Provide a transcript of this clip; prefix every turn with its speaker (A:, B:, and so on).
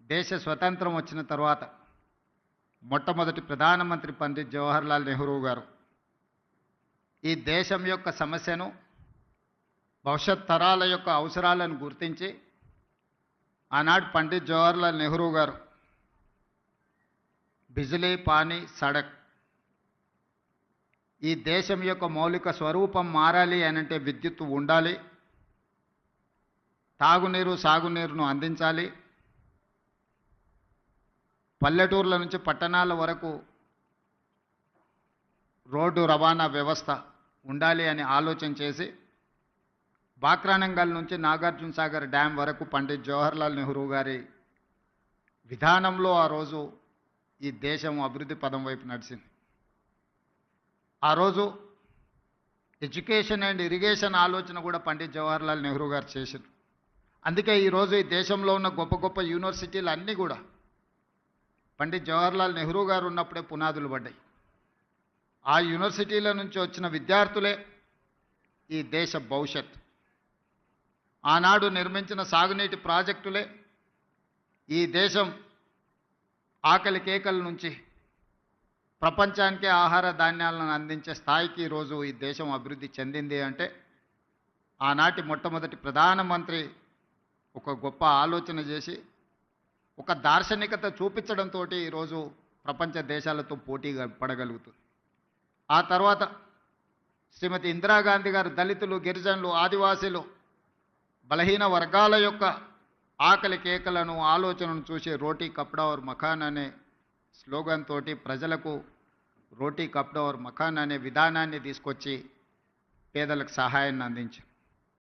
A: దేశ స్వతంత్రం వచ్చిన తర్వాత మొట్టమొదటి ప్రధానమంత్రి పండిత్ జవహర్లాల్ నెహ్రూ గారు ఈ దేశం యొక్క సమస్యను, భవిష్యత్ తరాల యొక్క అవసరాలను గుర్తించి ఆనాడు పండిత్ జవహర్లాల్ నెహ్రూ గారు బిజిలీ, పానీ, సడక్ ఈ దేశం యొక్క మౌలిక స్వరూపం మారాలి అనంటే విద్యుత్తు ఉండాలి, తాగునీరు, సాగునీరును అందించాలి, పల్లెటూర్ల నుంచి పట్టణాల వరకు రోడ్డు రవాణా వ్యవస్థ ఉండాలి అని ఆలోచన చేసి బాక్రానంగల్ నుంచి నాగార్జున సాగర్ డ్యాం వరకు పండిత్ జవహర్లాల్ నెహ్రూ గారి విధానంలో ఆ రోజు ఈ దేశం అభివృద్ధి పదం వైపు నడిచింది. ఆ రోజు ఎడ్యుకేషన్ అండ్ ఇరిగేషన్ ఆలోచన కూడా పండిత్ జవహర్లాల్ నెహ్రూ గారు చేశారు. అందుకే ఈరోజు ఈ దేశంలో ఉన్న గొప్ప గొప్ప యూనివర్సిటీలు అన్నీ కూడా పండిత్ జవహర్లాల్ నెహ్రూ గారు ఉన్నప్పుడే పునాదులు పడ్డాయి. ఆ యూనివర్సిటీల నుంచి వచ్చిన విద్యార్థులే ఈ దేశ భవిష్యత్. ఆనాడు నిర్మించిన సాగునీటి ప్రాజెక్టులే ఈ దేశం ఆకలి కేకల నుంచి ప్రపంచానికే ఆహార ధాన్యాలను అందించే స్థాయికి ఈరోజు ఈ దేశం అభివృద్ధి చెందింది అంటే ఆనాటి మొట్టమొదటి ప్రధానమంత్రి ఒక గొప్ప ఆలోచన చేసి ఒక దార్శనికత చూపించడంతో ఈరోజు ప్రపంచ దేశాలతో పోటీగా పడగలుగుతుంది. ఆ తర్వాత శ్రీమతి ఇందిరాగాంధీ గారు దళితులు, గిరిజనులు, ఆదివాసీలు, బలహీన వర్గాల యొక్క ఆకలి కేకలను, ఆలోచనను చూసి రోటీ కప్డా ఔర్ మకాన్ అనే స్లోగన్ తోటి ప్రజలకు రోటీ కప్డా ఔర్ మకాన్ అనే విధానాన్ని తీసుకొచ్చి పేదలకు సహాయాన్ని అందించారు.